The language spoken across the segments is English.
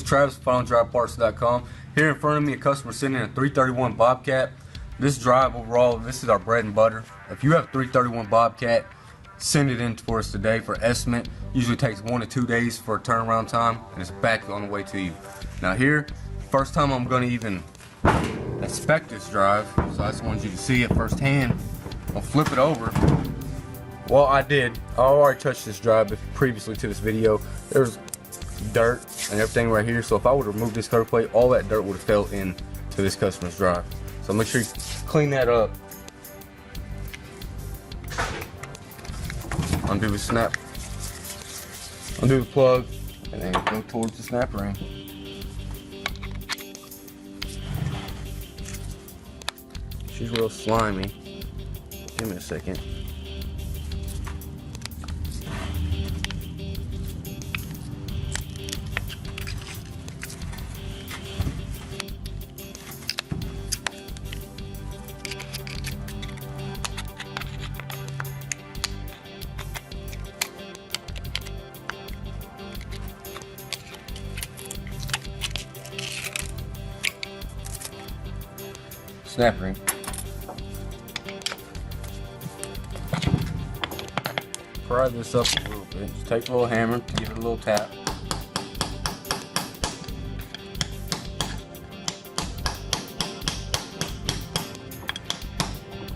Travis from FinalDriveParts.com. Here in front of me, a customer sitting in a 331 Bobcat. This drive overall, this is our bread and butter. If you have a 331 Bobcat, send it in for us today for estimate. Usually takes 1 to 2 days for a turnaround time, and it's back on the way to you. Now here, first time I'm going to even inspect this drive, so I just wanted you to see it firsthand. I'll flip it over. Well, I already touched this drive previously to this video. There's dirt and everything right here, so if I would remove this cover plate, all that dirt would have fell into this customer's drive. So make sure you clean that up. Undo the snap, undo the plug, and then go towards the snap ring. She's real slimy. Give me a second. Snap ring. Pry this up a little bit. Just take a little hammer to give it a little tap.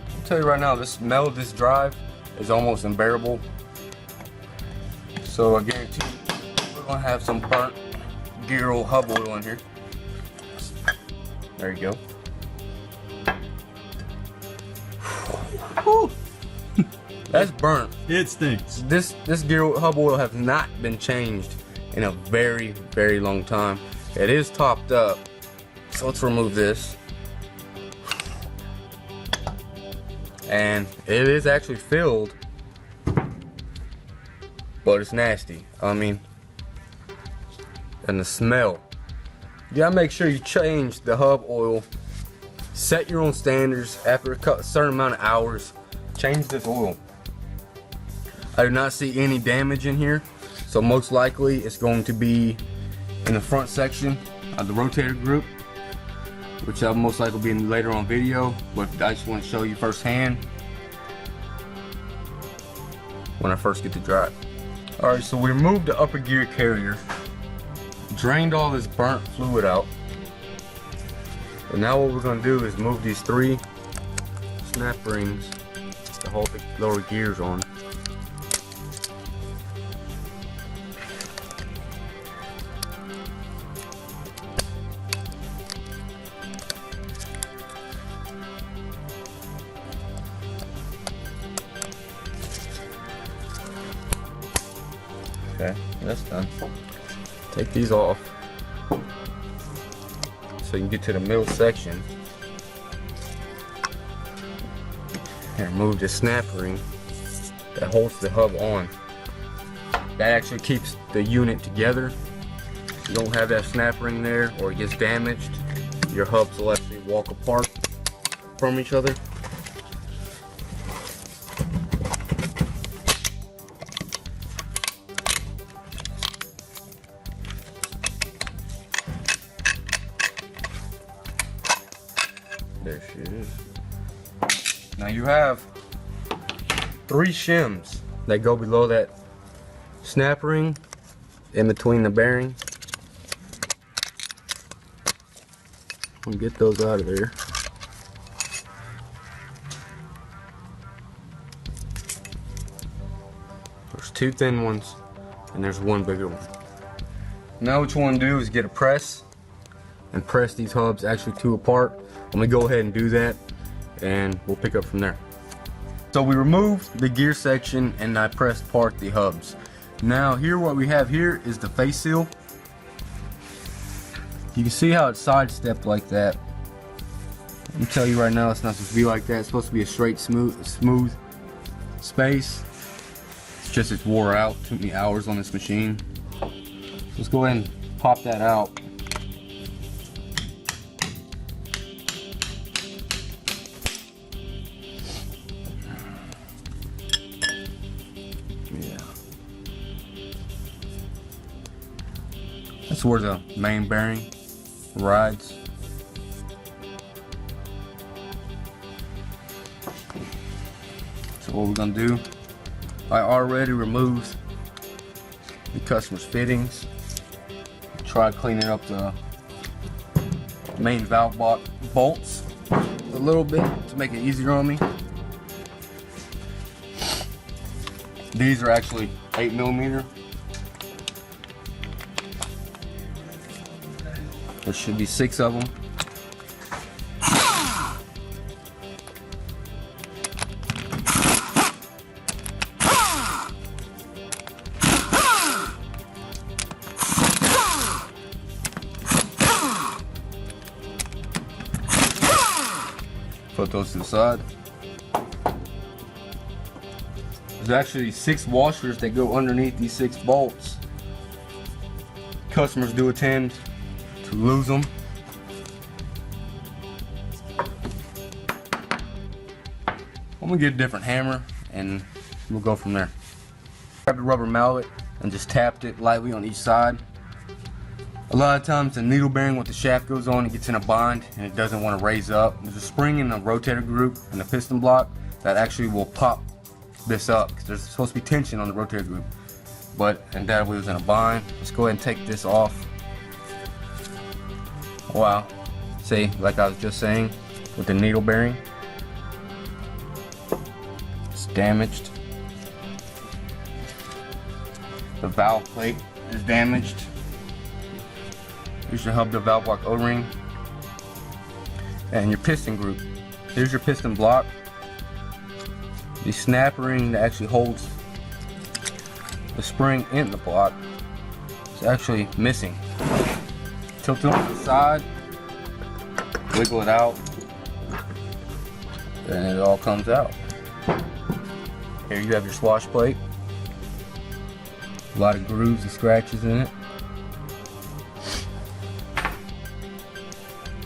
I'll tell you right now, the smell of this drive is almost unbearable. So I guarantee we're gonna have some burnt gear oil, hub oil in here. There you go. That's burnt. It stinks. This gear hub oil has not been changed in a very, very long time. It is topped up, so let's remove this. And it is actually filled, but it's nasty. I mean, and the smell. You gotta make sure you change the hub oil. Set your own standards. After a certain amount of hours, change this oil. I do not see any damage in here, so most likely it's going to be in the front section of the rotator group, which I'll most likely be in later on video, but I just want to show you firsthand when I first get the drive. Alright, so we removed the upper gear carrier, drained all this burnt fluid out, and now what we're going to do is move these 3 snap rings to hold the lower gears on. Okay, that's done. Take these off so you can get to the middle section and remove the snap ring that holds the hub on. That actually keeps the unit together. If you don't have that snap ring there or it gets damaged, your hubs will actually walk apart from each other. There she is. Now you have 3 shims that go below that snap ring in between the bearing. We'll get those out of there. There's 2 thin ones and there's 1 bigger one. Now what you want to do is get a press and press these hubs actually 2 apart. I'm gonna go ahead and do that and we'll pick up from there. So we removed the gear section and I pressed apart the hubs. Now here, what we have here is the face seal. You can see how it's sidestepped like that. Let me tell you right now, it's not supposed to be like that. It's supposed to be a straight, smooth space. It's just it's wore out. Took me hours on this machine. Let's go ahead and pop that out. That's where the main bearing rides. So what we're gonna do, I already removed the customer's fittings. Try cleaning up the main valve bolts a little bit to make it easier on me. These are actually 8mm. There should be 6 of them. Put those to the side. There's actually 6 washers that go underneath these 6 bolts. Customers do tend to lose them. I'm gonna get a different hammer and we'll go from there. Grab the rubber mallet and just tapped it lightly on each side. A lot of times the needle bearing with the shaft goes on, it gets in a bind and it doesn't want to raise up. There's a spring in the rotator group and the piston block that actually will pop this up because there's supposed to be tension on the rotator group. And that was in a bind. Let's go ahead and take this off. Wow. See, like I was just saying, with the needle bearing, it's damaged. The valve plate is damaged. Here's your hub to valve block O-ring. And your piston group. Here's your piston block. The snap ring that actually holds the spring in the block is actually missing. Tilt it on the side, wiggle it out, and it all comes out. Here you have your swash plate. A lot of grooves and scratches in it.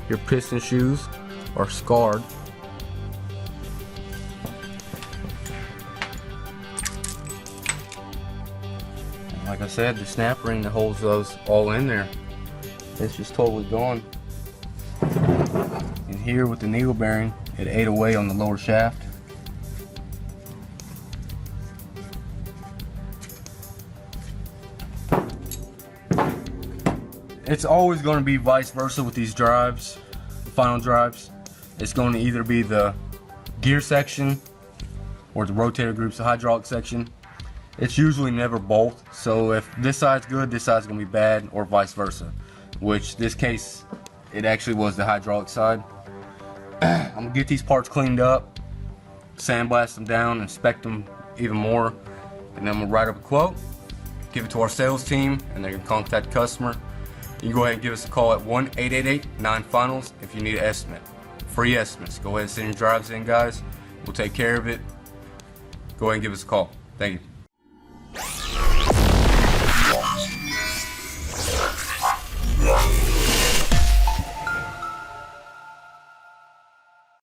Your piston shoes are scarred. And like I said, the snap ring that holds those all in there, it's just totally gone. And here with the needle bearing, it ate away on the lower shaft. It's always going to be vice versa with these drives, the final drives. It's going to either be the gear section or the rotator groups, the hydraulic section. It's usually never both. So if this side's good, this side's going to be bad, or vice versa. Which this case, it actually was the hydraulic side. I'm going to get these parts cleaned up, sandblast them down, inspect them even more, and then I'm going to write up a quote, give it to our sales team, and they're going to contact the customer. You can go ahead and give us a call at 1-888-9-FINALS if you need an estimate. Free estimates. Go ahead and send your drives in, guys. We'll take care of it. Go ahead and give us a call. Thank you.